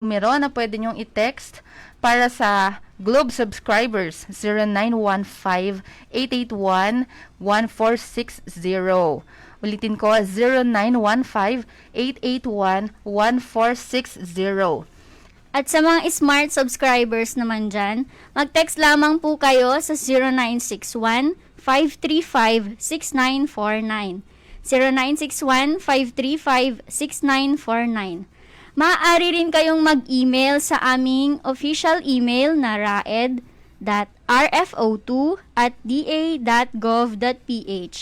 numero na pwede nyong i-text para sa Globe subscribers 0915-881-1460. Ulitin ko, 0915-881-1460. At sa mga smart subscribers naman dyan, mag-text lamang po kayo sa 0961-535-6949. 0961-535-6949. Maaari rin kayong mag-email sa aming official email na raed.rfo2@da.gov.ph.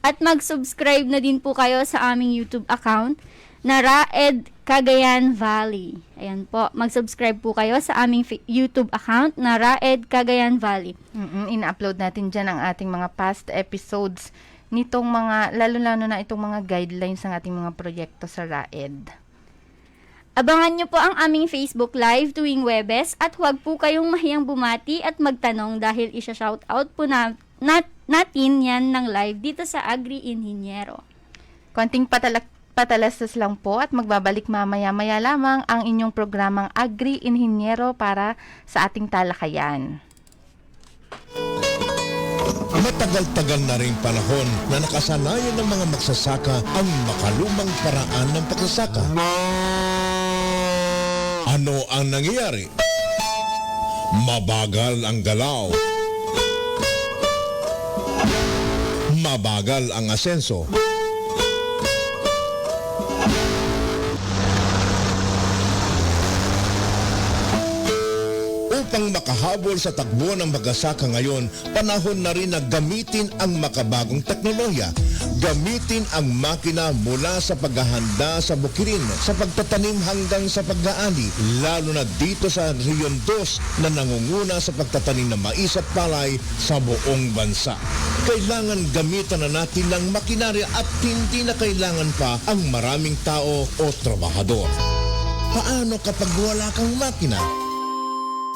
At mag-subscribe na din po kayo sa aming YouTube account na Raed Cagayan Valley. Ayan po, mag-subscribe po kayo sa aming YouTube account na Raed Cagayan Valley. Ina-upload natin dyan ang ating mga past episodes nitong mga, lalo-lalo na itong mga guidelines ng ating mga proyekto sa Raed. Abangan nyo po ang aming Facebook Live tuwing Webes at huwag po kayong mahiyang bumati at magtanong dahil isa-shoutout po natin yan ng live dito sa Agri Inhinyero. Konting patalastas lang po at magbabalik mamaya-maya lamang ang inyong programang Agri Inhinyero para sa ating talakayan. Matagal-tagal na ring panahon na nakasanayan ng mga magsasaka ang makalumang paraan ng pagsasaka. Ano ang nangyayari? Mabagal ang galaw. Mabagal ang asenso. Upang makahabol sa takbo ng magsasaka ngayon, panahon na rin na gamitin ang makabagong teknolohiya. Gamitin ang makina mula sa paghahanda sa bukirin, sa pagtatanim hanggang sa pag-aani, lalo na dito sa Region 2 na nangunguna sa pagtatanim ng mais at palay sa buong bansa. Kailangan gamitan na natin ng makinarya at hindi na kailangan pa ang maraming tao o trabahador. Paano kapag wala kang makina?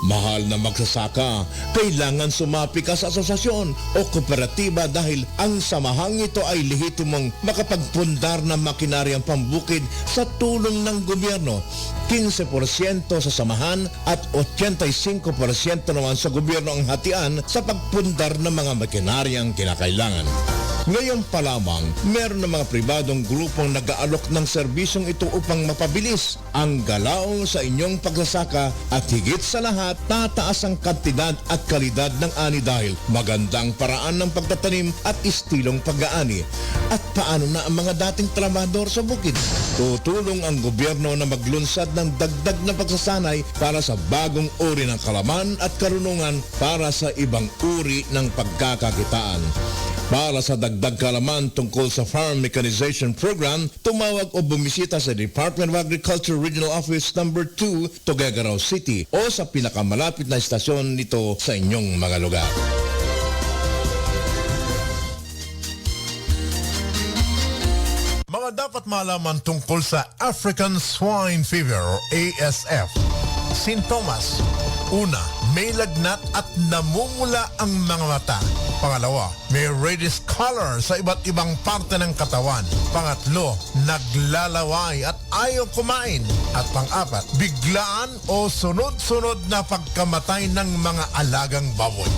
Mahal na magsasaka, kailangan sumapi ka sa asosasyon o kooperatiba dahil ang samahang ito ay lehitimong makapagpundar ng makinaryang pambukid sa tulong ng gobyerno. 15% sa samahan at 85% naman sa gobyerno ang hatian sa pagpundar ng mga makinaryang kinakailangan. Ngayon pa lamang, meron ng mga pribadong grupong nag-aalok ng serbisyong ito upang mapabilis ang galaw sa inyong pagsasaka at higit sa lahat, tataas ang kantidad at kalidad ng ani dahil magandang paraan ng pagtatanim at istilong pag-aani. At paano na ang mga dating trabahador sa bukid? Tutulong ang gobyerno na maglunsad ng dagdag na pagsasanay para sa bagong uri ng kalaman at karunungan para sa ibang uri ng pagkakakitaan. Para sa dagdag kaalaman tungkol sa Farm Mechanization Program, tumawag o bumisita sa Department of Agriculture Regional Office No. 2, Tuguegarao City o sa pinakamalapit na istasyon nito sa inyong mga lugar. Mga dapat malaman tungkol sa African Swine Fever o ASF. Sintomas. Una, may lagnat at namumula ang mga mata. Pangalawa, may reddish color sa iba't ibang parte ng katawan. Pangatlo, naglalaway at ayaw kumain. At pang-apat, biglaan o sunod-sunod na pagkamatay ng mga alagang baboy.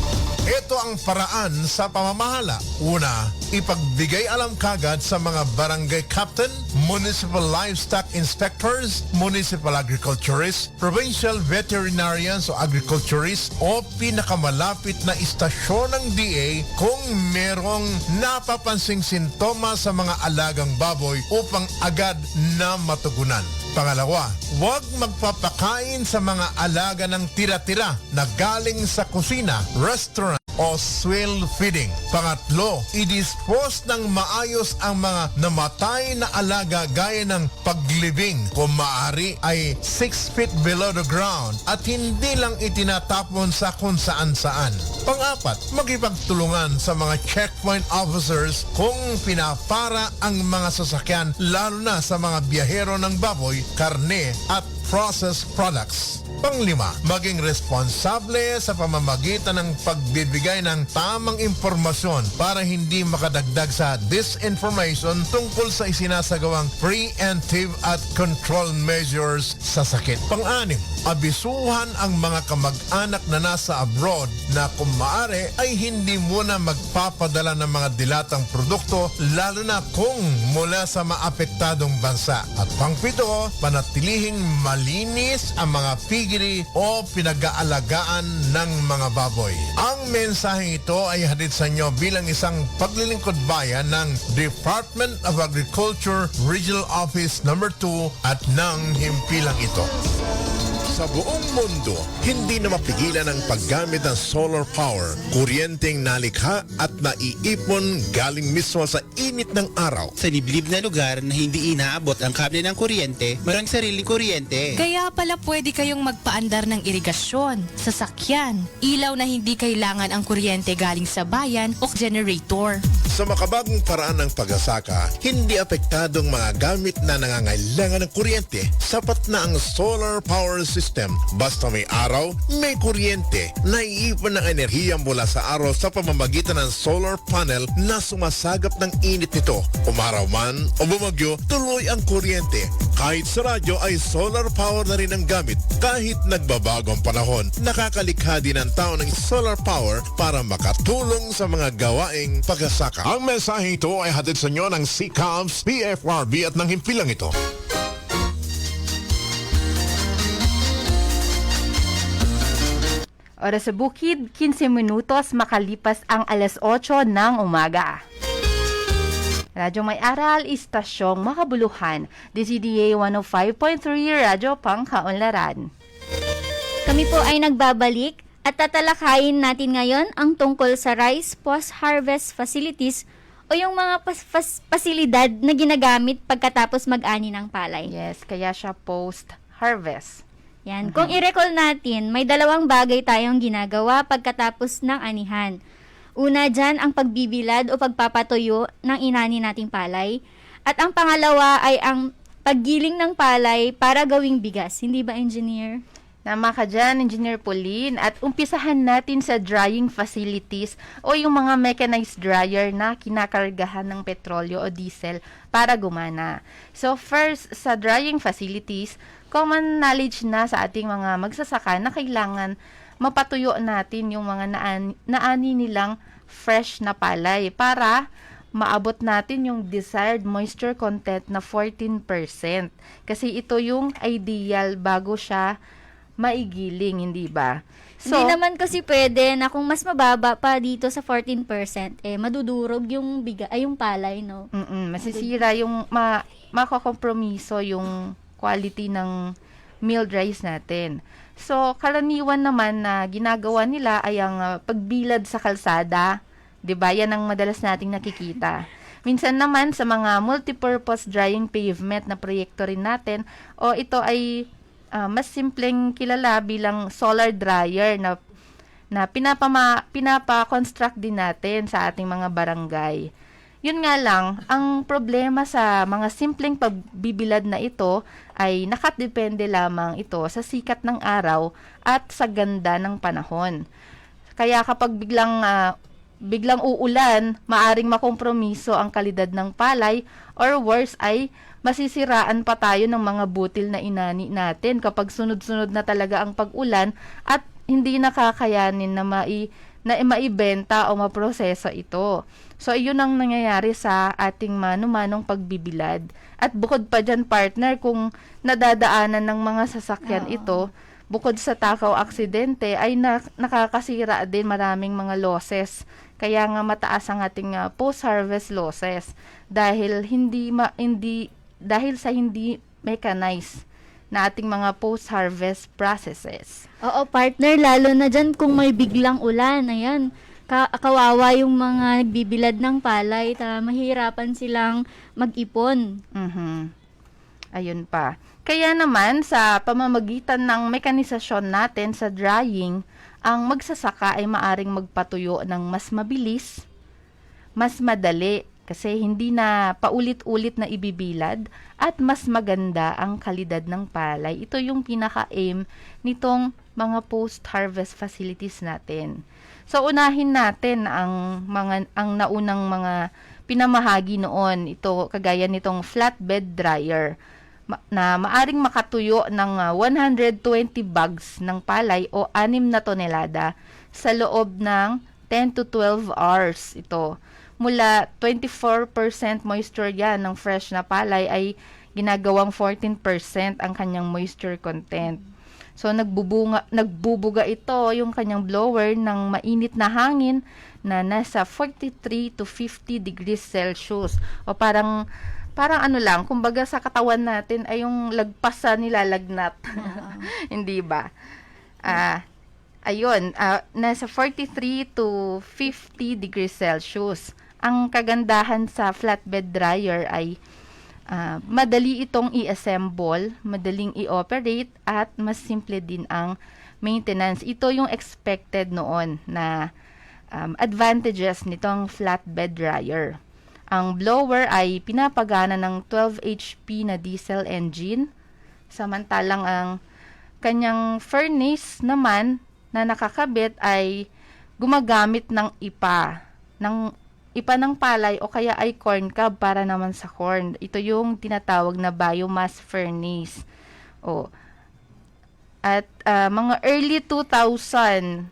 Ito ang paraan sa pamamahala. Una, ipagbigay alam kagad sa mga barangay captain, municipal livestock inspectors, municipal agriculturists, provincial veterinarians o agriculturists o pinakamalapit na istasyon ng DA kung merong napapansing sintomas sa mga alagang baboy upang agad na matugunan. Pangalawa, huwag magpapakain sa mga alaga ng tira-tira na galing sa kusina, restaurant o swill feeding. Pangatlo, i-dispose ng maayos ang mga namatay na alaga gaya ng paglibing. Kung maaari ay 6 feet below the ground at hindi lang itinatapon sa kung saan-saan. Pang-apat, magipagtulungan sa mga checkpoint officers kung pinapara ang mga sasakyan lalo na sa mga biyahero ng baboy, karne at processed products. Panglima, maging responsable sa pamamagitan ng pagbibigay ng tamang impormasyon para hindi makadagdag sa disinformation tungkol sa isinasagawang preemptive at control measures sa sakit. Pang-anim, abisuhan ang mga kamag-anak na nasa abroad na kung maaari ay hindi muna magpapadala ng mga dilatang produkto lalo na kung mula sa maapektadong bansa. At pang-pito, panatilihing malinis ang mga piggery o pinag-aalagaan ng mga baboy. Ang mensaheng ito ay hatid sa inyo bilang isang paglilingkod bayan ng Department of Agriculture Regional Office No. 2 at ng himpilang ito. Sa buong mundo, hindi na mapigilan ang paggamit ng solar power, kuryenteng nalikha at naiipon galing mismo sa init ng araw. Sa liblib na lugar na hindi inaabot ang kable ng kuryente, mayroong sariling kuryente. Kaya pala pwede kayong magpaandar ng irigasyon, sasakyan, ilaw na hindi kailangan ang kuryente galing sa bayan o generator. Sa makabagong paraan ng pag-asaka, hindi apektadong mga gamit na nangangailangan ng kuryente. Sapat na ang solar power system. Basta may araw, may kuryente. Naiipon ng enerhiya mula sa araw sa pamamagitan ng solar panel na sumasagap ng init nito. Umaraw man o bumagyo, tuloy ang kuryente. Kahit sa radyo ay solar power na rin ang gamit. Kahit nagbabago ang panahon, nakakalikha din ang tao ng solar power para makatulong sa mga gawaing pag-asaka. Ang mensahe ito ay hatid sa inyo ng CCAMS, PFRB at ng himpilang ito. Oras sa bukid, 15 minutos makalipas ang alas 8 ng umaga. Radyo May Aral, Istasyong Makabuluhan, DCDA 105.3, Radyo Pangkaunlaran. Kami po ay nagbabalik at tatalakayin natin ngayon ang tungkol sa rice post-harvest facilities o yung mga pasilidad na ginagamit pagkatapos mag-ani ng palay. Yes, kaya siya post-harvest. Yan. Kung i-recall natin, may dalawang bagay tayong ginagawa pagkatapos ng anihan. Una dyan, ang pagbibilad o pagpapatuyo ng inani nating palay. At ang pangalawa ay ang paggiling ng palay para gawing bigas. Hindi ba, engineer? Tama ka dyan, Engineer Pauline. At umpisahan natin sa drying facilities o yung mga mechanized dryer na kinakargahan ng petrolyo o diesel para gumana. So first, sa drying facilities, common knowledge na sa ating mga magsasaka na kailangan mapatuyo natin yung mga naani nilang fresh na palay para maabot natin yung desired moisture content na 14%. Kasi ito yung ideal bago siya maigiling, hindi ba? So, Hindi naman kasi pwede na kung mas mababa pa dito sa 14%, madudurog yung yung palay, no? masisira yung makakompromiso yung quality ng milled rice natin. So, karaniwan naman na ginagawa nila ay ang pagbilad sa kalsada. 'Di ba? Yan ang madalas nating nakikita. Minsan naman sa mga multipurpose drying pavement na proyekto rin natin, o ito ay mas simpleng kilala bilang solar dryer na pinapa-construct din natin sa ating mga barangay. Yun nga lang, ang problema sa mga simpleng pagbibilad na ito ay nakadepende lamang ito sa sikat ng araw at sa ganda ng panahon. Kaya kapag biglang uulan, maaring makompromiso ang kalidad ng palay, or worse ay masisiraan pa tayo ng mga butil na inani natin kapag sunod-sunod na talaga ang pag-ulan at hindi nakakayanin na maibenta o maproseso ito. So, iyon ang nangyayari sa ating mano-manong pagbibilad. At bukod pa dyan, partner, kung nadadaanan ng mga sasakyan ito, bukod sa takaw aksidente, ay nakakasira din maraming mga losses. Kaya nga mataas ang ating post-harvest losses dahil dahil sa hindi mechanized na ating mga post-harvest processes. Oo, partner, lalo na dyan kung may biglang ulan. Ayan, kawawa yung mga nagbibilad ng palay. Mahirapan silang mag-ipon. Ayun pa. Kaya naman, sa pamamagitan ng mekanisasyon natin sa drying, ang magsasaka ay maaring magpatuyo ng mas mabilis, mas madali, Kasi hindi na paulit-ulit na ibibilad at mas maganda ang kalidad ng palay. Ito yung pinaka-aim nitong mga post-harvest facilities natin. So unahin natin ang naunang mga pinamahagi noon. Ito kagaya nitong flatbed dryer na maaring makatuyo ng 120 bags ng palay o 6 na tonelada sa loob ng 10 to 12 hours. Ito mula 24% moisture yan ng fresh na palay ay ginagawang 14% ang kanyang moisture content. So nagbubuga ito yung kanyang blower ng mainit na hangin na nasa 43 to 50 degrees Celsius. O parang ano lang, kumbaga sa katawan natin ay yung lagpas sa nilalagnat. Hindi ba? Nasa 43 to 50 degrees Celsius. Ang kagandahan sa flatbed dryer ay madali itong i-assemble, madaling i-operate, at mas simple din ang maintenance. Ito yung expected noon na advantages nitong flatbed dryer. Ang blower ay pinapagana ng 12 HP na diesel engine, samantalang ang kanyang furnace naman na nakakabit ay gumagamit ng ipa ng palay o kaya ay corn cob para naman sa corn. Ito yung tinatawag na biomass furnace. At mga early 2000,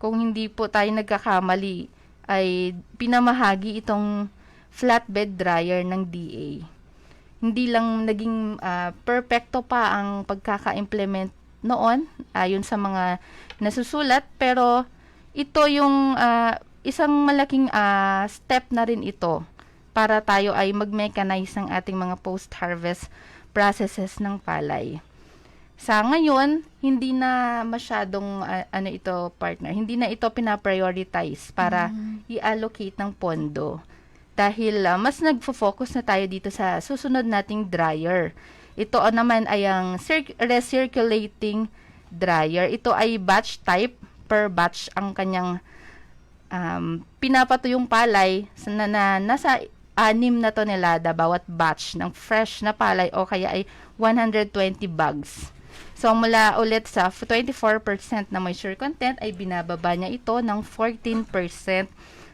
kung hindi po tayo nagkakamali, ay pinamahagi itong flatbed dryer ng DA. Hindi lang naging perfecto pa ang pagkaka-implement noon ayon sa mga nasusulat, pero ito yung isang malaking step na rin ito para tayo ay mag-mechanize ng ating mga post-harvest processes ng palay. Sa ngayon, hindi na masyadong partner, hindi na ito pina-prioritize para i-allocate ng pondo. Dahil mas nagfo-focus na tayo dito sa susunod nating dryer. Ito naman ay ang recirculating dryer. Ito ay batch type, per batch ang kanyang pinapatuyong palay na nasa 6 na tonelada bawat batch ng fresh na palay o kaya ay 120 bags. So mula ulit sa 24% na moisture content ay binababa niya ito ng 14%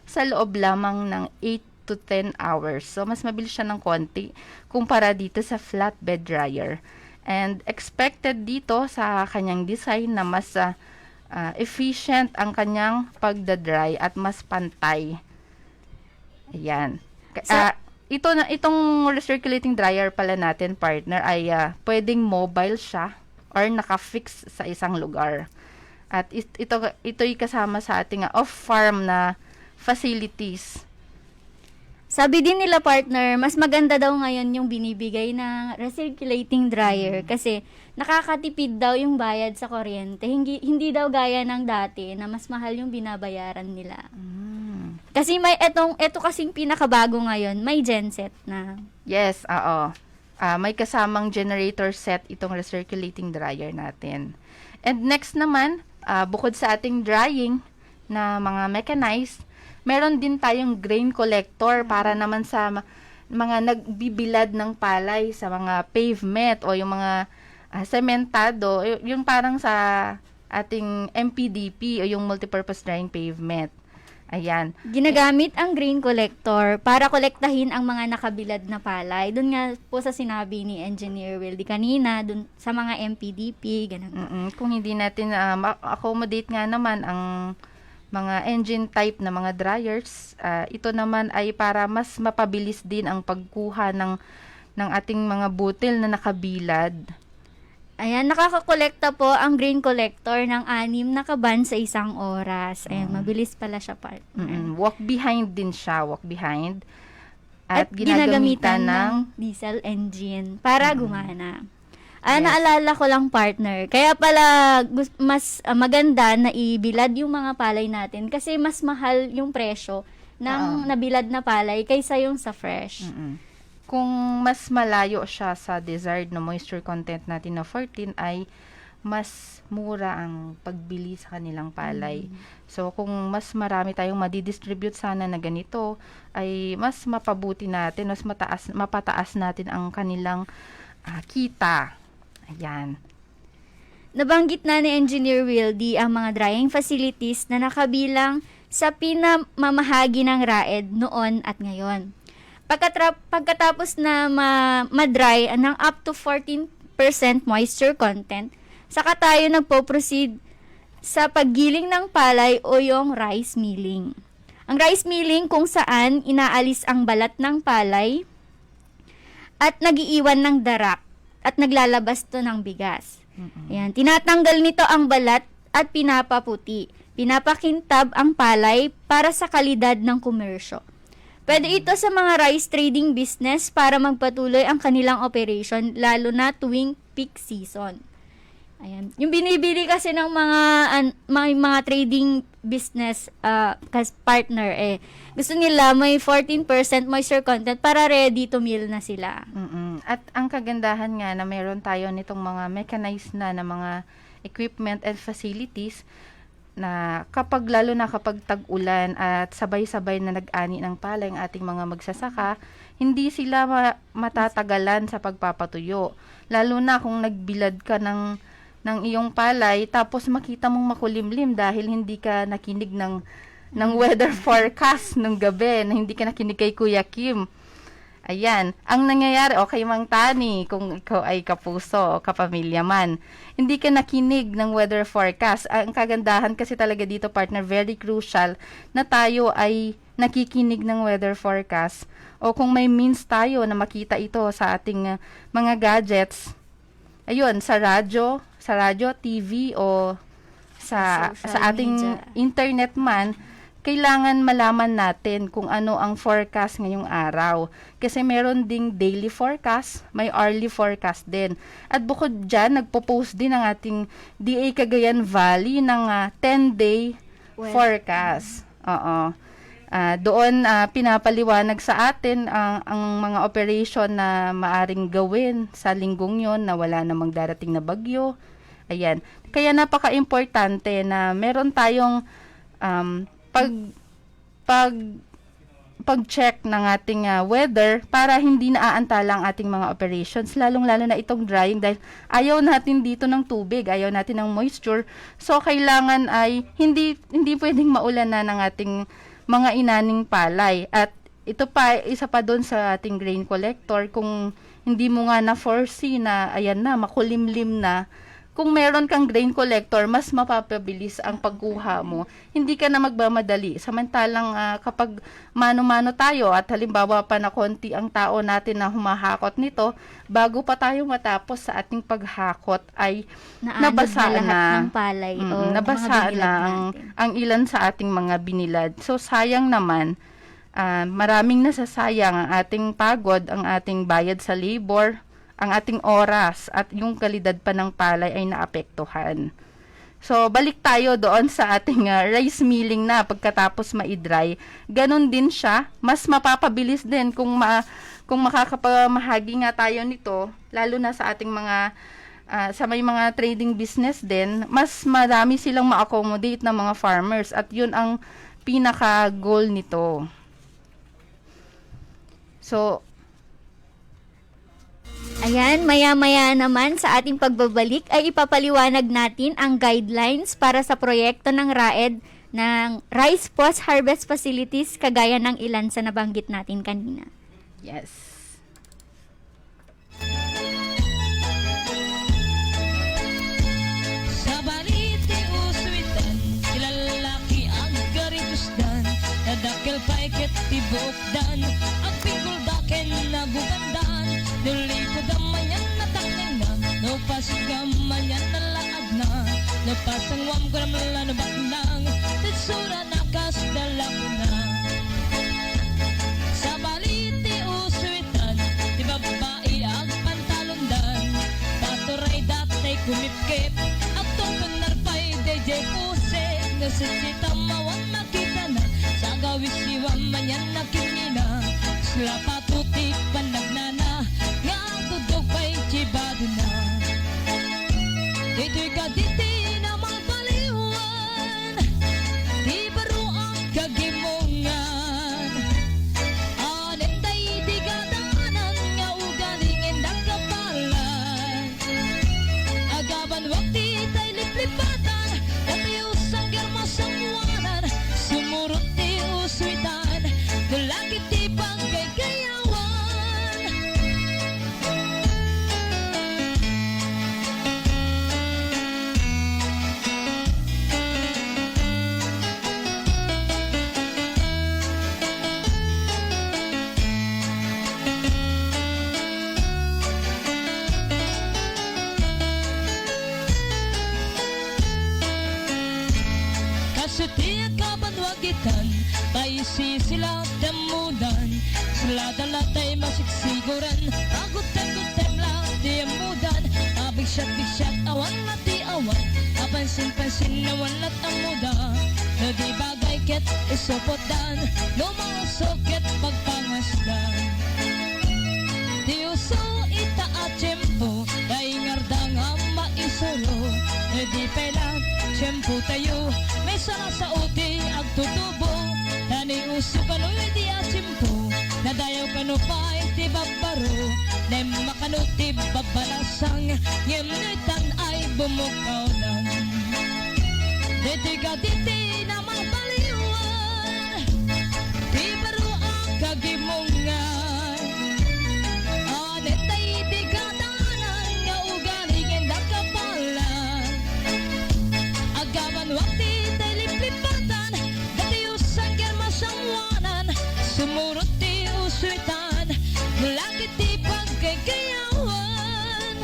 sa loob lamang ng 8 to 10 hours. So mas mabilis siya ng konti kumpara dito sa flatbed dryer. And expected dito sa kanyang design na mas efficient ang kanyang pagdadry at mas pantay. Ayan. Itong recirculating dryer pala natin, partner, ay pwedeng mobile siya or naka-fix sa isang lugar. At ito'y kasama sa ating off-farm na facilities. Sabi din nila, partner, mas maganda daw ngayon yung binibigay ng recirculating dryer kasi nakakatipid daw yung bayad sa kuryente. Hindi daw gaya ng dati na mas mahal yung binabayaran nila. Kasi eto kasing pinakabago ngayon, may genset na. Yes, oo. May kasamang generator set itong recirculating dryer natin. And next naman, bukod sa ating drying na mga mechanized, meron din tayong grain collector para naman sa mga nagbibilad ng palay sa mga pavement o yung mga sementado, yung parang sa ating MPDP o yung multipurpose drying pavement. Ayan. Ginagamit ang grain collector para kolektahin ang mga nakabilad na palay. Doon nga po sa sinabi ni Engineer Wildy kanina, doon sa mga MPDP, ganun. Kung hindi natin accommodate nga naman ang mga engine type na mga dryers, ito naman ay para mas mapabilis din ang pagkuha ng ating mga butil na nakabilad. Ayan, nakakakolekta po ang grain collector ng 6 na kaban sa isang oras. Ayan, mabilis pala siya, partner. Walk behind din siya, walk behind. At ginagamitan ng diesel engine para gumana. Yes. Naalala ko lang, partner. Kaya pala mas maganda na ibilad yung mga palay natin kasi mas mahal yung presyo ng nabilad na palay kaysa yung sa fresh. Kung mas malayo siya sa desired na moisture content natin na 14 ay mas mura ang pagbili sa kanilang palay. So, kung mas marami tayong madidistribute sana na ganito, ay mas mapabuti natin, mas mapataas natin ang kanilang kita. Ayan. Nabanggit na ni Engineer Wildy ang mga drying facilities na nakabilang sa pinamamahagi ng RAED noon at ngayon. Pagkatapos na ma-dry ng up to 14% moisture content, saka tayo nagpo-proceed sa paggiling ng palay o yung rice milling. Ang rice milling kung saan inaalis ang balat ng palay at nagiiwan ng darak at naglalabas to ng bigas. Ayan, tinatanggal nito ang balat at pinapaputi. Pinapakintab ang palay para sa kalidad ng komersyo. Pwede ito sa mga rice trading business para magpatuloy ang kanilang operation lalo na tuwing peak season. Ayan. Yung binibili kasi ng mga trading business partner gusto nila may 14% moisture content para ready to mill na sila. At ang kagandahan nga na meron tayo nitong mga mechanized na mga equipment and facilities na lalo na kapag tag-ulan at sabay-sabay na nag-ani ng palay ang ating mga magsasaka, hindi sila matatagalan sa pagpapatuyo. Lalo na kung nagbilad ka ng iyong palay tapos makita mong makulimlim dahil hindi ka nakinig ng weather forecast ng gabi, na hindi ka nakinig kay Kuya Kim. Ayan, ang nangyayari, okay Mang Tani, kung ikaw ay kapuso o kapamilya man, hindi ka nakinig ng weather forecast. Ang kagandahan kasi talaga dito, partner, very crucial na tayo ay nakikinig ng weather forecast. O kung may means tayo na makita ito sa ating mga gadgets, ayun, sa radyo, TV o sa ating media. internet man, kailangan malaman natin kung ano ang forecast ngayong araw. Kasi meron ding daily forecast, may hourly forecast din. At bukod dyan, nagpo-post din ang ating DA Cagayan Valley ng 10-day forecast. Doon pinapaliwanag sa atin ang mga operation na maaring gawin sa linggong yon na wala namang darating na bagyo. Ayan. Kaya napaka-importante na meron tayong pag-check ng ating weather para hindi naaantala ang ating mga operations, lalong-lalo na itong drying dahil ayaw natin dito ng tubig, ayaw natin ng moisture. So, kailangan ay hindi pwedeng maulan na ng ating mga inaning palay. At ito pa, isa pa doon sa ating grain collector, kung hindi mo nga na-foresee na, ayan na, makulimlim na, kung meron kang grain collector, mas mapapabilis ang pagkuha mo. Hindi ka na magmamadali. Samantalang kapag mano-mano tayo at halimbawa pa na konti ang tao natin na humahakot nito, bago pa tayo matapos sa ating paghakot ay nabasa lahat na ng palay o nabasa mga binilad na natin. ang ilan sa ating mga binilad. So sayang naman, maraming nasasayang ang ating pagod, ang ating bayad sa labor, ang ating oras at yung kalidad pa ng palay ay naapektuhan. So, balik tayo doon sa ating rice milling na pagkatapos ma-dry. Ganon din siya. Mas mapapabilis din kung makakapamahagi nga tayo nito, lalo na sa ating mga sa may mga trading business din, mas marami silang ma-accommodate ng mga farmers at yun ang pinaka-goal nito. So, Ayan, maya-maya naman sa ating pagbabalik ay ipapaliwanag natin ang guidelines para sa proyekto ng RAED ng Rice Post Harvest Facilities kagaya ng ilan sa nabanggit natin kanina. yes. Sa baliti uswitan, ilalaki ang garitusdan, nadakil paiket tibokdan, ang pinguldaken na bubandan, nuli ko damanyan na taknina, no pasigamanyan na laad na, no pasangwam ko naman na baklang, titsura na kasdala ko na. Sa baliti uswitan, di babae ang pantalundan, paturay datay kumipkip, at tungkol narpay DJ Puse, nasitsita mawan makita na, sa gawisiwam manyan na kinina, sila patutik panagnana, nga ang tudok pa'y chibado na. Dito'y kaditi na mapaliwan, di baro ang kagimungan. Anetay di kadanan nga ugalingin nagkapalan. Agaban wakti tay liplipatan, katayos ang germasamuanan, sumurot ti uswitan, dalagit ti panggagayawan. Kasutiya kabanwagitan, tayo sila damudan, sila dalatay masiksiguran, agot-agot lang di amudan, bigsyat awan na di awan, apansin-pansin na walat amuda, na di bagay ket isopotan, lumasokit pagpangasdan. Di uso ita at tiyempo, dahil ngardang ang maisuro, na di pala tiyempo tayo, may sala sa uti ag tutubo, tani uso kano di at tiyempo, nadayaw kano pa iti babaro, na makano ti babalasang, ngimnitan ay bumukaw lang. Diti na mapaliwan, di baro ang kagimungan. Anetay di kadanan nga ugalingin nagkapalan. Agaman wakti tay liplipatan, datiyos ang germasamuanan, sumurot ti uswitan, mulakit ti pagkagayawan.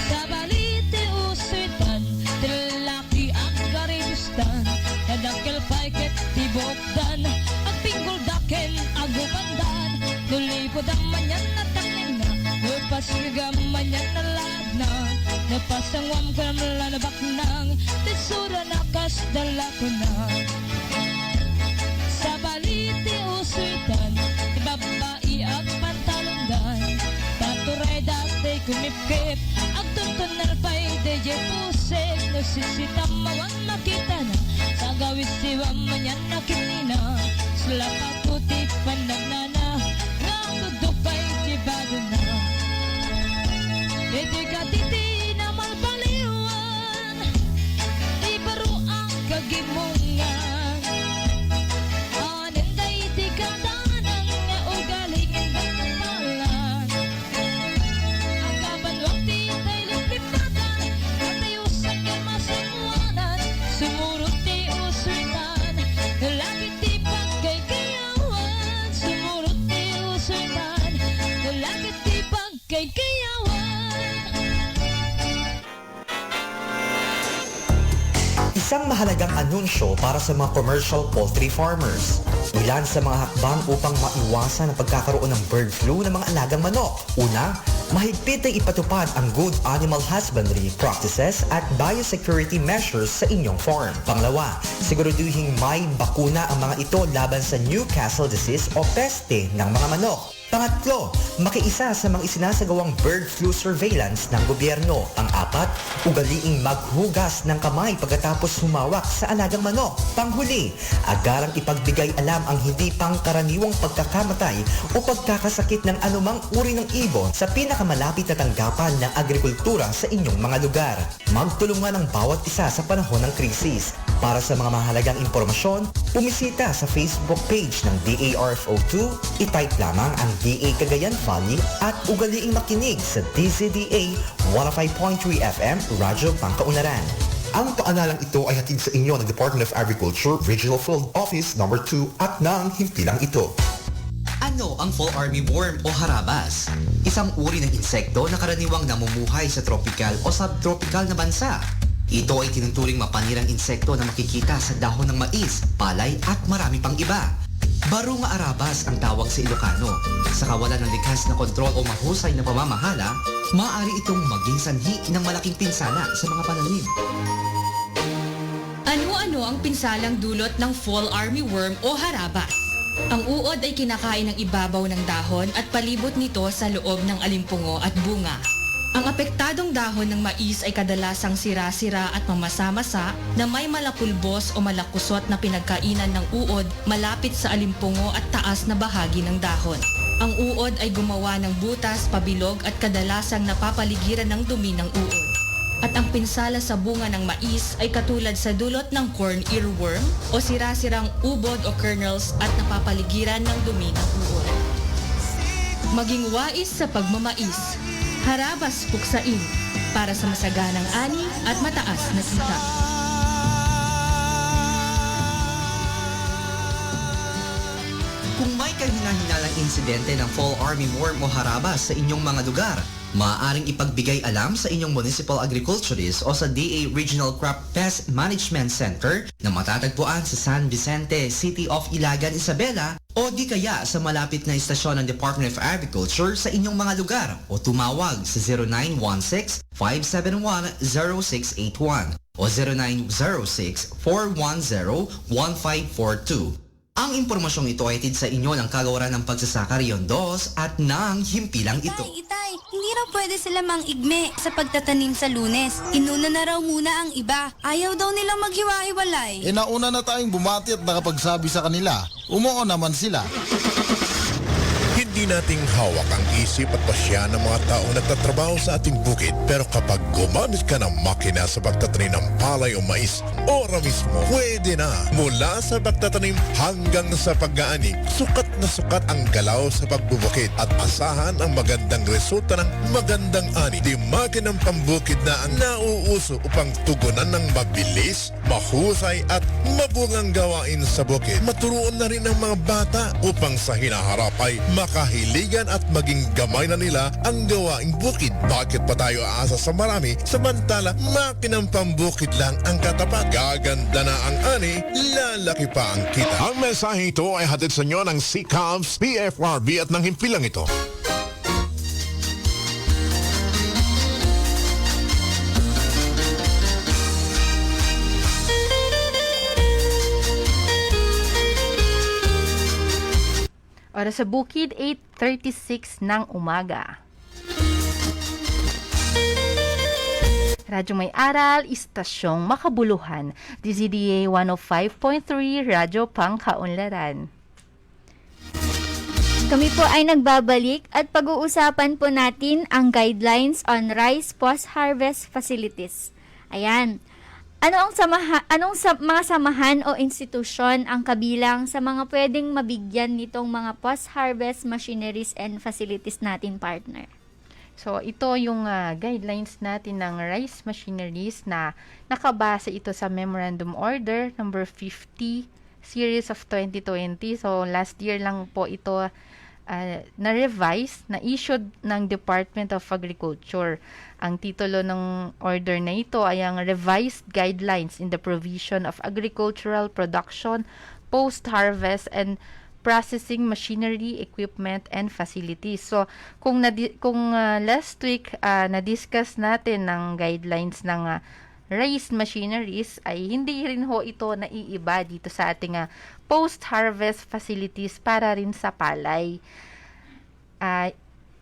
Sa balite uswitan, tilaki ang karibustan, nadakil paiket tibokdan, at pinggol daken agubandan, nulipod ang manyan na takling na, upas gagaman yan na lagna, napasangwam ko na malanabak nang, tesura na kasdala ko na. Sa balite uswitan, ibabai at pantalondan, taturay dati kumipkip, ag tuntunar pa'y deje pusik, nasisitam mawan makita na, sa gawis siwam manyan na kinina, sila paputi pandagnana, nga dudupay kibado na. Diti na malbaliwan, di baro ang kagimungan. Anenday di kadanan nga ugalingin nagkapalan. Agaban wakti tay liplipatan, katayos ang germasamuanan, sumurot ti uswitan, lagi ti pagkagayawan. Sumurot ti uswitan, lagi ti pagkagayawan. Isang mahalagang anunsyo para sa mga commercial poultry farmers. Ilan sa mga hakbang upang maiwasan ang pagkakaroon ng bird flu ng mga alagang manok. Una, mahigpit ay ipatupad ang good animal husbandry practices at biosecurity measures sa inyong farm. Pangalawa, siguraduhing may bakuna ang mga ito laban sa Newcastle disease o peste ng mga manok. Pangatlo, makiisa sa mga isinasagawang bird flu surveillance ng gobyerno. Pang-apat, ugaliing maghugas ng kamay pagkatapos humawak sa alagang manok. Panghuli, agarang ipagbigay alam ang hindi pangkaraniwang pagkakamatay o pagkakasakit ng anumang uri ng ibon sa pinakamalapit na tanggapan ng agrikultura sa inyong mga lugar. Magtulungan ang bawat isa sa panahon ng krisis. Para sa mga mahalagang impormasyon, bumisita sa Facebook page ng DARFO2, itype lamang ang DA Cagayan Valley at ugaliing makinig sa DZDA 105.3 FM Radyo Pangkaunaran. Ang paanalang ito ay hatid sa inyo ng Department of Agriculture Regional Field Office No. 2 at ng himpilang ito. Ano ang fall armyworm o harabas? Isang uri ng insekto na karaniwang namumuhay sa tropical o subtropical na bansa. Ito ay tinuturing mapanirang insekto na makikita sa dahon ng mais, palay at marami pang iba. Baro nga arabas ang tawag sa Ilocano. Sa kawalan ng likas na kontrol o mahusay na pamamahala, maaari itong maging sanhi ng malaking pinsala sa mga pananim. Ano-ano ang pinsalang dulot ng fall armyworm o harabas? Ang uod ay kinakain ng ibabaw ng dahon at palibot nito sa loob ng alimpungo at bunga. Ang apektadong dahon ng mais ay kadalasang sira-sira at mamasa-masa na may malapulbos o malakusot na pinagkainan ng uod malapit sa alimpungo at taas na bahagi ng dahon. Ang uod ay gumawa ng butas, pabilog at kadalasang napapaligiran ng dumi ng uod. At ang pinsala sa bunga ng mais ay katulad sa dulot ng corn earworm o sira-sirang ubod o kernels at napapaligiran ng dumi ng uod. Maging wais sa pagmamais. Harabas puksain para sa masaganang ani at mataas na kita. Kung may kahina-hinalang insidente ng fall armyworm o harabas sa inyong mga lugar, maaaring ipagbigay alam sa inyong municipal agriculturist o sa DA Regional Crop Pest Management Center na matatagpuan sa San Vicente, City of Ilagan, Isabela o di kaya sa malapit na istasyon ng Department of Agriculture sa inyong mga lugar o tumawag sa 0916-571-0681 o 0906-410-1542. Ang impormasyong ito ay hatid sa inyo ng Kagawaran ng Pagsasaka Rion 2 at ng himpilang ito. Itay, hindi raw pwede sila mang-igme sa pagtatanim sa Lunes. Inuna na raw muna ang iba. Ayaw daw nilang maghiwa-hiwalay. Nauna na tayong bumati at nakapagsabi sa kanila. Umuo naman sila. Hindi nating hawak ang isip at pasya ng mga taong nagtatrabaho sa ating bukid. Pero kapag gumamit ka ng makina sa pagtatanim ng palay o mais, ora mismo, pwede na. Mula sa pagtatanim hanggang sa pag-aanig, sukat na sukat ang galaw sa pagbubukid at asahan ang magandang resulta ng magandang ani. Di makinang pambukid na ang nauuso upang tugunan ng mabilis, mahusay at mabungang gawain sa bukid. Maturuan na rin ang mga bata upang sa hinaharap ay makahiligan at maging gamay na nila ang gawaing bukid. Bakit pa tayo aasa sa marami samantala makinang pambukid lang ang katapat? Gaganda na ang ani, lalaki pa ang kita. Ang mensahe ito ay hatid sa inyo ng CCAVS, PFRB at ng himpilang ito. Oras sa Bukid, 8:36 ng umaga. Radyo May Aral, Istasyong Makabuluhan, DZDA 105.3, Radyo Pangkaunlaran. Kami po ay nagbabalik at pag-uusapan po natin ang guidelines on rice post-harvest facilities. Ayan. Mga samahan o institusyon ang kabilang sa mga pwedeng mabigyan nitong mga post-harvest machineries and facilities natin, partner? So, ito yung guidelines natin ng rice machineries na nakabase ito sa Memorandum Order number 50 series of 2020. So, last year lang po ito na-revise, na-issued ng Department of Agriculture. Ang titulo ng order na ito ay ang Revised Guidelines in the Provision of Agricultural Production, Post-Harvest, and Processing Machinery, Equipment, and Facilities. So, kung last week na-discuss natin ng guidelines ng rice machineries, ay hindi rin ho ito naiiba dito sa ating post-harvest facilities para rin sa palay.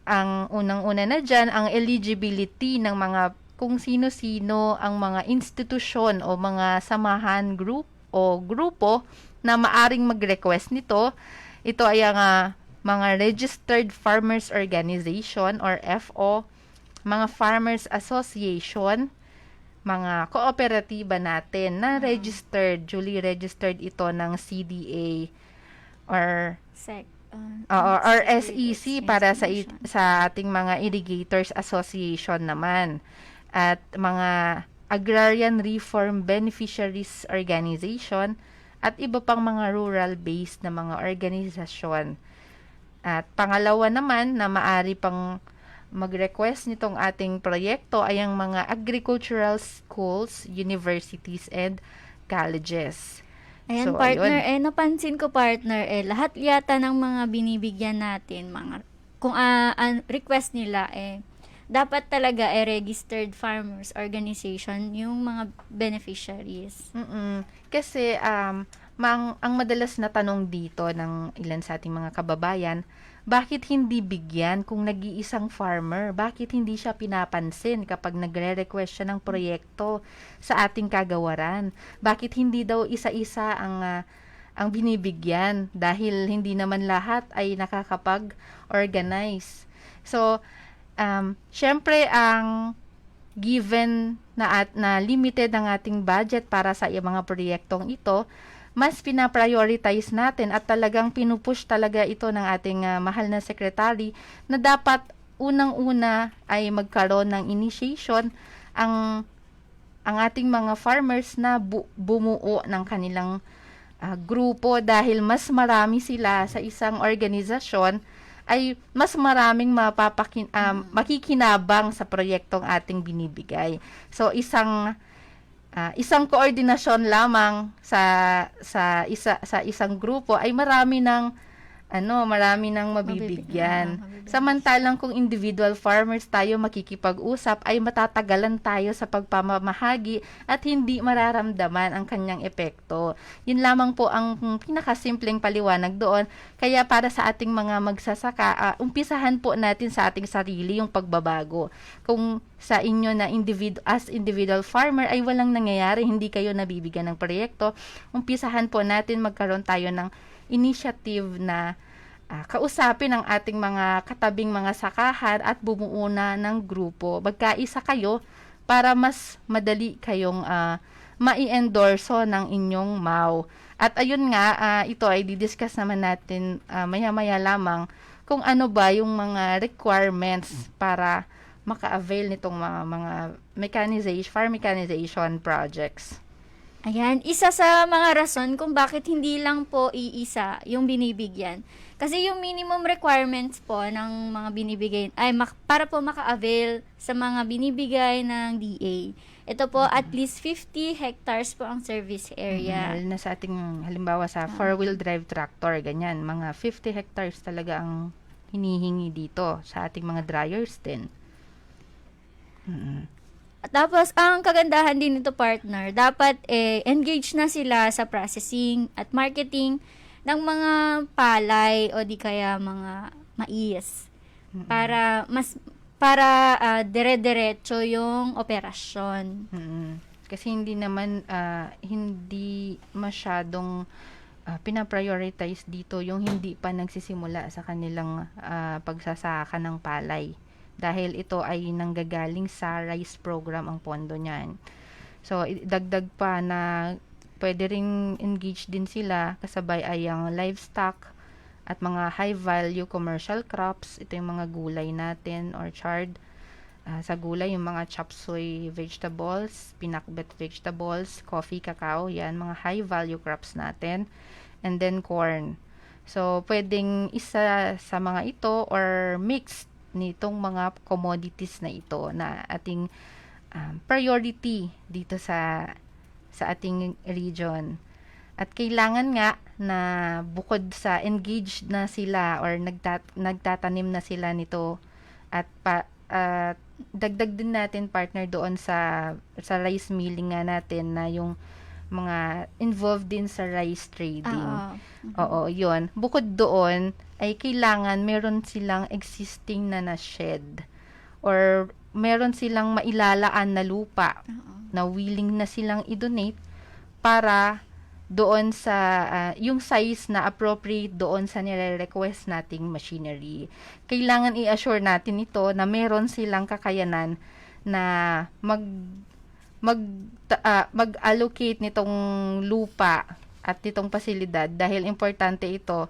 Ang unang-una na dyan, ang eligibility ng mga kung sino-sino ang mga institusyon o mga samahan group o grupo na maaring mag-request nito. Ito ay ang mga Registered Farmers Organization or FO, mga Farmers Association, mga kooperatiba natin na registered, duly registered ito ng CDA or or SEC para sa ating mga Irrigators Association naman, at mga Agrarian Reform Beneficiaries Organization at iba pang mga rural-based na mga organisasyon. At pangalawa naman na maari pang mag-request nitong ating proyekto ay ang mga agricultural schools, universities, and colleges. Ayan, So, partner, ayun. napansin ko, partner, lahat yata ng mga binibigyan natin, kung request nila, dapat talaga, registered farmers organization yung mga beneficiaries. Kasi ang madalas na tanong dito ng ilan sa ating mga kababayan, bakit hindi bigyan kung nag-iisang farmer? Bakit hindi siya pinapansin kapag nagre-request siya ng proyekto sa ating kagawaran? Bakit hindi daw isa-isa ang binibigyan dahil hindi naman lahat ay nakakapag-organize. So, syempre ang given na limited ang ating budget para sa mga proyektong ito, mas pina-prioritize natin at talagang pinupush talaga ito ng ating mahal na secretary na dapat unang-una ay magkaroon ng initiation ang ating mga farmers na bumuo ng kanilang grupo dahil mas marami sila sa isang organisasyon ay mas maraming makikinabang sa proyektong ating binibigay. So isang koordinasyon lamang sa isang grupo ay marami ng mabibigyan. Samantalang kung individual farmers tayo makikipag-usap ay matatagalan tayo sa pagpamamahagi at hindi mararamdaman ang kanyang epekto. Yun lamang po ang pinakasimpleng paliwanag doon. Kaya para sa ating mga magsasaka, umpisahan po natin sa ating sarili yung pagbabago. Kung sa inyo na individual farmer ay walang nangyayari, hindi kayo nabibigyan ng proyekto, umpisahan po natin magkaroon tayo ng initiative na kausapin ang ating mga katabing mga sakahan at bumuo na ng grupo. Magkaisa kayo para mas madali kayong mai-endorso ng inyong MAU. At ayun nga, ito ay didiscuss naman natin maya-maya lamang kung ano ba yung mga requirements para maka-avail nitong mga farm mechanization projects. Ayan, isa sa mga rason kung bakit hindi lang po iisa yung binibigyan. Kasi yung minimum requirements po ng mga binibigay, para po maka-avail sa mga binibigay ng DA. Ito po, at least 50 hectares po ang service area. Na sa ating, halimbawa sa four-wheel drive tractor, ganyan, mga 50 hectares talaga ang hinihingi dito sa ating mga dryers din. Tapos, ang kagandahan din nito, partner, dapat engage na sila sa processing at marketing ng mga palay o di kaya mga mais. Para dire-diretso yung operasyon. Kasi hindi naman, hindi masyadong pinaprioritize dito yung hindi pa nagsisimula sa kanilang pagsasaka ng palay. Dahil ito ay nanggagaling sa rice program ang pondo niyan. So, dagdag pa na pwede ring engage din sila kasabay ay ang livestock at mga high value commercial crops. Ito yung mga gulay natin, orchard. Sa gulay, yung mga chop suey vegetables, pinakbet vegetables, coffee, cacao, yan, mga high value crops natin. And then corn. So, pwedeng isa sa mga ito or mixed nitong mga commodities na ito na ating priority dito sa ating region. At kailangan nga na bukod sa engaged na sila or nagtatanim na sila nito at dagdag din natin, partner, doon sa rice milling nga natin na yung mga involved din sa rice trading. Oo, yun. Bukod doon, ay kailangan meron silang existing na shed or meron silang mailalaan na lupa na willing na silang i-donate para doon sa yung size na appropriate doon sa nire-request nating machinery. Kailangan i-assure natin ito na meron silang kakayanan na mag-allocate nitong lupa at nitong pasilidad dahil importante ito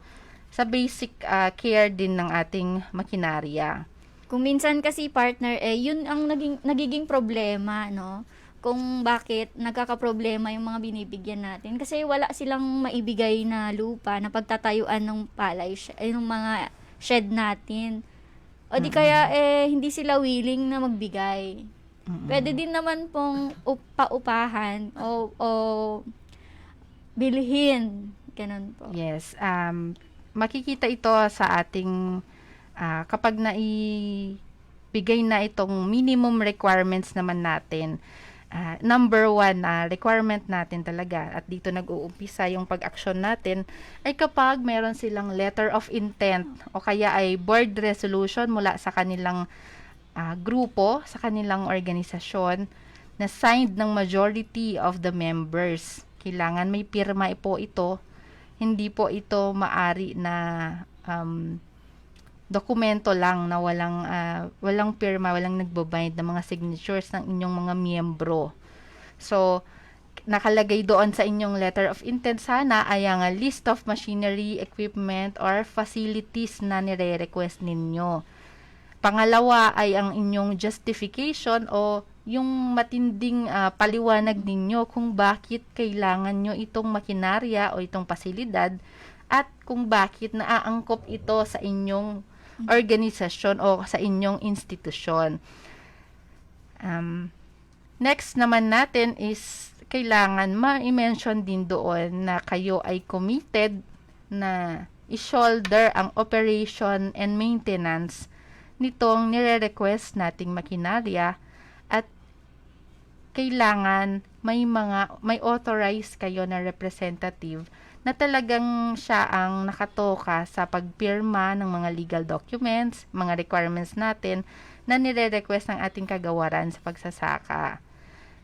sa basic care din ng ating makinarya. Kung minsan kasi, partner, yun ang nagiging problema, no? Kung bakit nagkakaproblema yung mga binibigyan natin. Kasi wala silang maibigay na lupa na pagtatayuan ng palay, ng mga shed natin. O di kaya, hindi sila willing na magbigay. Pwede din naman pong paupahan o bilhin. Ganun po. Yes. Makikita ito sa ating kapag naibigay na itong minimum requirements naman natin. Number one requirement natin talaga, at dito nag-uumpisa yung pag-aksyon natin, ay kapag meron silang letter of intent o kaya ay board resolution mula sa kanilang grupo, sa kanilang organisasyon, na signed ng majority of the members. Kailangan may pirma po ito. Hindi po ito maari na dokumento lang na walang pirma, walang nagbabind ng mga signatures ng inyong mga miyembro. So, nakalagay doon sa inyong letter of intent sana ay ang list of machinery, equipment, or facilities na nire-request ninyo. Pangalawa ay ang inyong justification o yung matinding paliwanag ninyo kung bakit kailangan nyo itong makinarya o itong pasilidad, at kung bakit naaangkop ito sa inyong organisasyon o sa inyong institusyon. Next naman natin is kailangan ma-mention din doon na kayo ay committed na i-shoulder ang operation and maintenance nitong nire-request nating makinarya, at kailangan may authorized kayo na representative na talagang siya ang nakatoka sa pagpirma ng mga legal documents, mga requirements natin na nire-request ng ating kagawaran sa pagsasaka.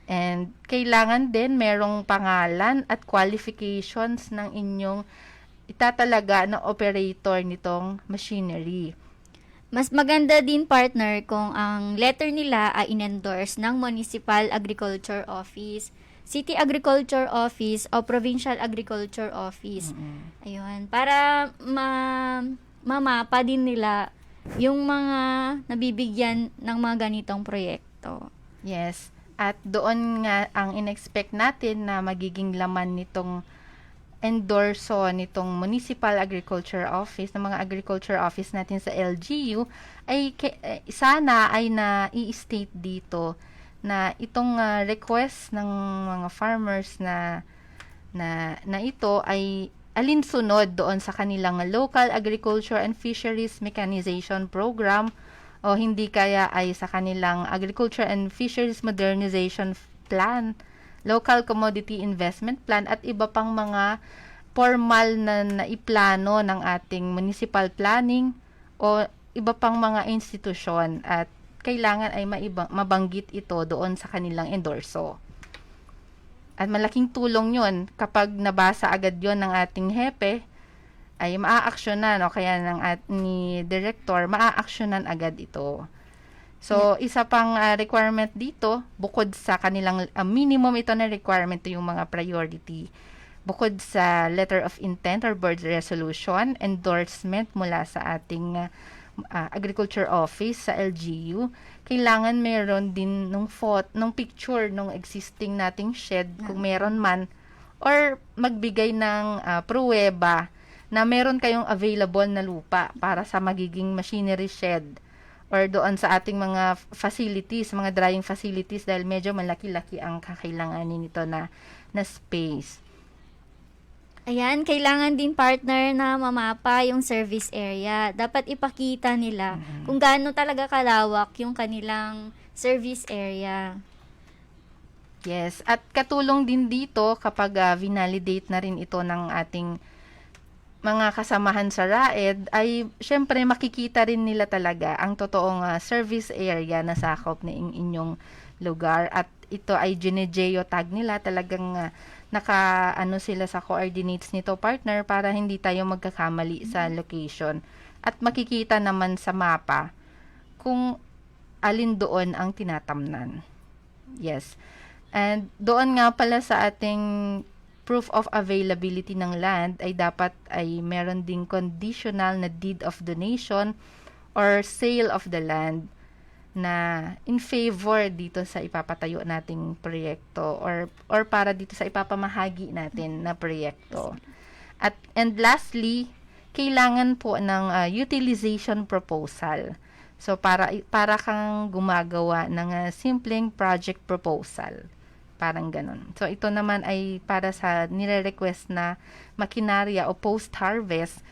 And kailangan din merong pangalan at qualifications ng inyong itatalaga na operator nitong machinery. Mas maganda din, partner, kung ang letter nila ay in-endorse ng Municipal Agriculture Office, City Agriculture Office, o Provincial Agriculture Office. Ayun, para mamapa din nila yung mga nabibigyan ng mga ganitong proyekto. Yes. At doon nga ang in-expect natin na magiging laman nitong endorso nitong Municipal Agriculture Office, ng mga agriculture office natin sa LGU, ay sana ay na-i-state dito na itong request ng mga farmers na ito ay alinsunod doon sa kanilang Local Agriculture and Fisheries Mechanization Program, o hindi kaya ay sa kanilang Agriculture and Fisheries Modernization Plan, Local Commodity Investment Plan, at iba pang mga formal na naiplano ng ating municipal planning o iba pang mga institusyon, at kailangan ay mabanggit ito doon sa kanilang endorso. At malaking tulong yun kapag nabasa agad yon ng ating hepe, ay maaaksyonan, o kaya ni director, maaaksyonan agad ito. So, isa pang requirement dito, bukod sa kanilang minimum ito na requirement, yung mga priority. Bukod sa letter of intent or board resolution, endorsement mula sa ating agriculture office sa LGU, kailangan meron din nung picture nung existing nating shed, kung meron man, or magbigay ng pruweba na meron kayong available na lupa para sa magiging machinery shed, or doon sa ating mga facilities, mga drying facilities, dahil medyo malaki-laki ang kakailanganin nito na space. Ayan, kailangan din, partner, na mamapa yung service area. Dapat ipakita nila kung gaano talaga kalawak yung kanilang service area. Yes, at katulong din dito kapag vinalidate na rin ito ng ating mga kasamahan sa RAED, ay syempre makikita rin nila talaga ang totoong service area na sakop ng inyong lugar, at ito ay gine-geotag nila, talagang naka-ano sila sa coordinates nito, partner, para hindi tayo magkakamali sa location, at makikita naman sa mapa kung alin doon ang tinatamnan. Yes. And doon nga pala sa ating proof of availability ng land, ay dapat ay meron ding conditional na deed of donation or sale of the land na in favor dito sa ipapatayo nating proyekto, or para dito sa ipapamahagi natin na proyekto. And lastly, kailangan po ng utilization proposal. So para kang gumagawa ng simpleng project proposal. Parang ganun. So, ito naman ay para sa nire-request na makinarya o post-harvest,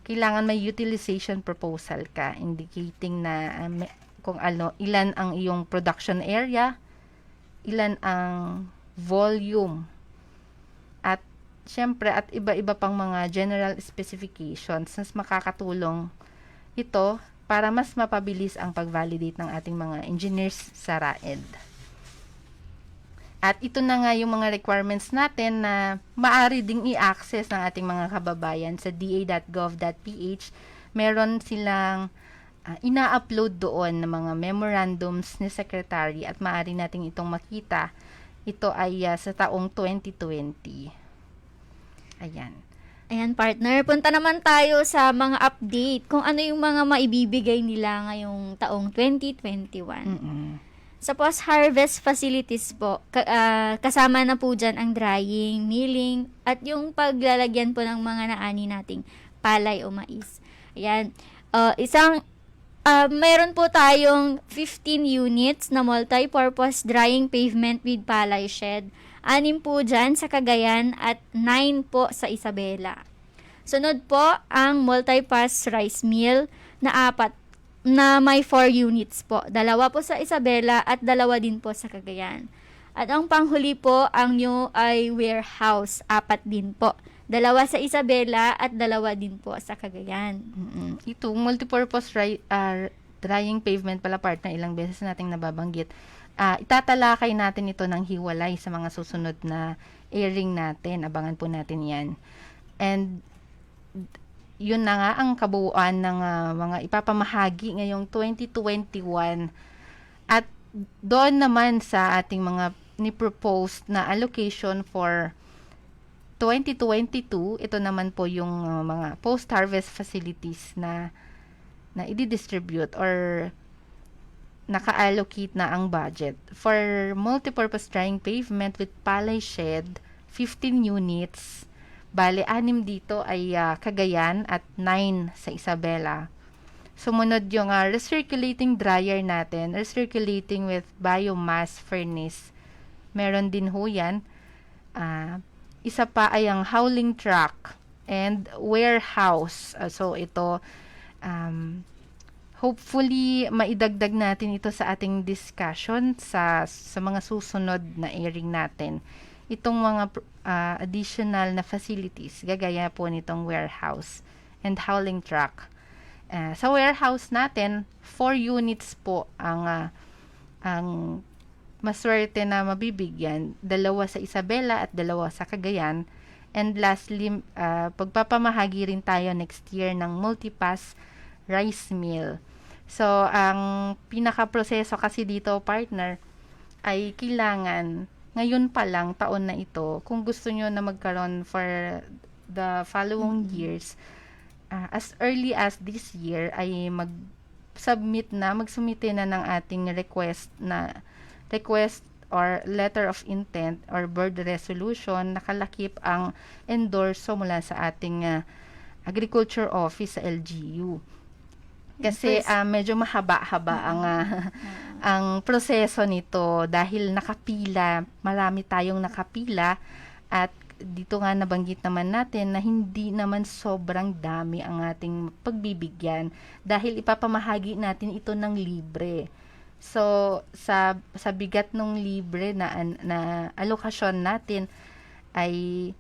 kailangan may utilization proposal ka indicating na kung ilan ang iyong production area, ilan ang volume, at syempre at iba-iba pang mga general specifications mas makakatulong ito para mas mapabilis ang pag-validate ng ating mga engineers sa RAED. At ito na nga yung mga requirements natin na maaari ding i-access ng ating mga kababayan sa da.gov.ph. Meron silang ina-upload doon ng mga memorandums ni Secretary at maaari nating itong makita. Ito ay sa taong 2020. Ayan. Ayan, partner. Punta naman tayo sa mga update kung ano yung mga maibibigay nila ngayong taong 2021. Sa post-harvest facilities po, kasama na po dyan ang drying, milling, at yung paglalagyan po ng mga naani nating palay o mais. Ayan. Meron po tayong 15 units na multi-purpose drying pavement with palay shed. 6 po dyan sa Cagayan at 9 po sa Isabela. Sunod po ang multi-pass rice mill na 4 na may 4 units po. 2 po sa Isabela at 2 din po sa Cagayan. At ang panghuli po, ang new ay warehouse, 4 din po. 2 sa Isabela at 2 din po sa Cagayan. Ito, multipurpose drying pavement pala, partner, ilang beses nating nababanggit. Itatalakay natin ito ng hiwalay sa mga susunod na airing natin. Abangan po natin yan. And yun na nga ang kabuuan ng mga ipapamahagi ngayong 2021. At doon naman sa ating mga ni-propose na allocation for 2022, ito naman po yung mga post-harvest facilities na i-distribute or naka-allocate na ang budget. For multipurpose drying pavement with palay shed, 15 units. Bale, 6 dito ay Cagayan at 9 sa Isabela. Sumunod yung recirculating dryer natin, recirculating with biomass furnace. Meron din ho yan. Isa pa ay ang hauling truck and warehouse. So, ito, hopefully, maidagdag natin ito sa ating discussion sa mga susunod na airing natin. Itong mga additional na facilities, gagaya po nitong warehouse and hauling truck. Sa warehouse natin, 4 units po ang maswerte na mabibigyan. 2 sa Isabela at 2 sa Cagayan. And lastly, pagpapamahagi rin tayo next year ng multipass rice mill. So, ang pinaka-proseso kasi dito, partner, ay kailangan ngayon pa lang, taon na ito, kung gusto nyo na magkaroon for the following years, as early as this year, ay magsumite na ng ating request or letter of intent or board resolution, nakalakip ang endorso mula sa ating agriculture office sa LGU. Kasi medyo mahaba-haba ang proseso nito dahil marami tayong nakapila, at dito nga nabanggit naman natin na hindi naman sobrang dami ang ating pagbibigyan dahil ipapamahagi natin ito ng libre. So, sa bigat ng libre na alokasyon natin ay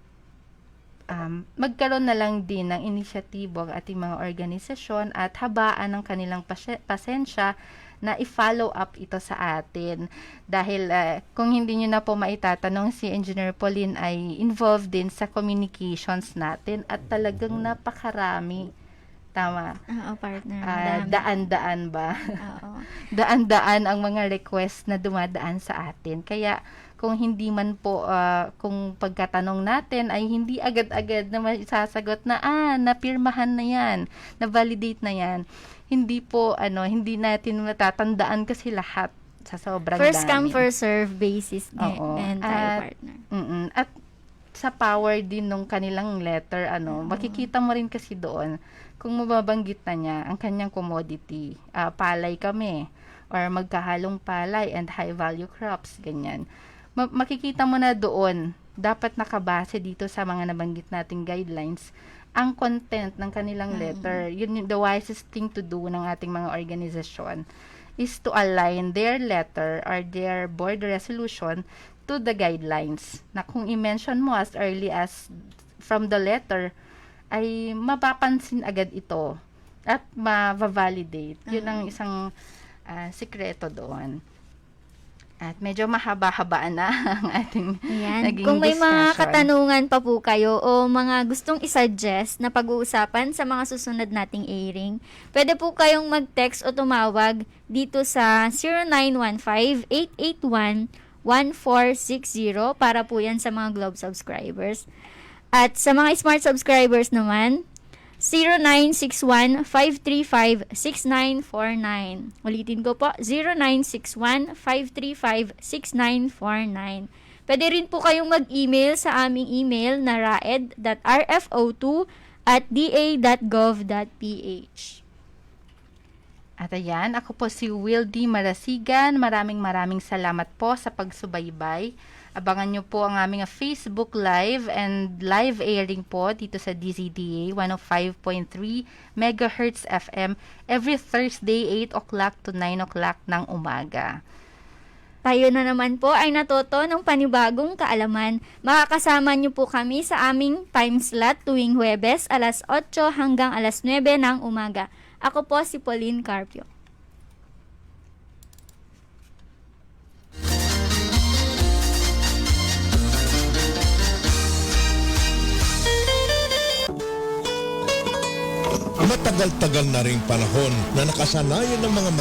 magkaroon na lang din ng inisyatibo ang ating mga organisasyon at habaan ng kanilang pasensya na i-follow up ito sa atin. Dahil kung hindi nyo na po maitatanong, si Engineer Pauline ay involved din sa communications natin at talagang napakarami. Tama. Oo, partner. Daan-daan ba? Oo. Daan-daan ang mga request na dumadaan sa atin. Kaya kung hindi man po, kung pagkatanong natin ay hindi agad-agad na masasagot na, napirmahan na yan, na-validate na yan. Hindi po, hindi natin matatandaan kasi lahat sa sobrang First dami. come, first serve basis. Oo. Tayo, partner. At sa power din nung kanilang letter, makikita mo rin kasi doon, kung mababanggit na niya ang kanyang commodity, palay kami, or magkahalong palay and high value crops, ganyan. makikita mo na doon, dapat nakabase dito sa mga nabanggit nating guidelines, ang content ng kanilang letter. Yun yung the wisest thing to do ng ating mga organisasyon is to align their letter or their board resolution to the guidelines. Na kung i-mention mo as early as from the letter, ay mapapansin agad ito at ma-validate. Yun ang isang sikreto doon. At medyo mahaba-habaan na ang ating Ayan. naging Kung may mga discussion. katanungan pa po kayo o mga gustong isuggest na pag-uusapan sa mga susunod nating airing, pwede po kayong mag-text o tumawag dito sa 0915-881-1460 para po yan sa mga Globe subscribers. At sa mga Smart subscribers naman, 0961-535-6949. Ulitin ko po, 0961-535-6949. Pwede rin po kayong mag-email sa aming email na raed.rfo2@da.gov.ph. At ayan, ako po si Will D. Marasigan. Maraming salamat po sa pagsubaybay. Abangan nyo po ang aming Facebook Live and live airing po dito sa DZDA 105.3 MHz FM every Thursday 8 o'clock to 9 o'clock ng umaga. Tayo na naman po ay natuto ng panibagong kaalaman. Makakasama nyo po kami sa aming time slot tuwing Huwebes alas 8 hanggang alas 9 ng umaga. Ako po si Pauline Carpio. Matagal-tagal na ring panahon na nakasanayan ng mga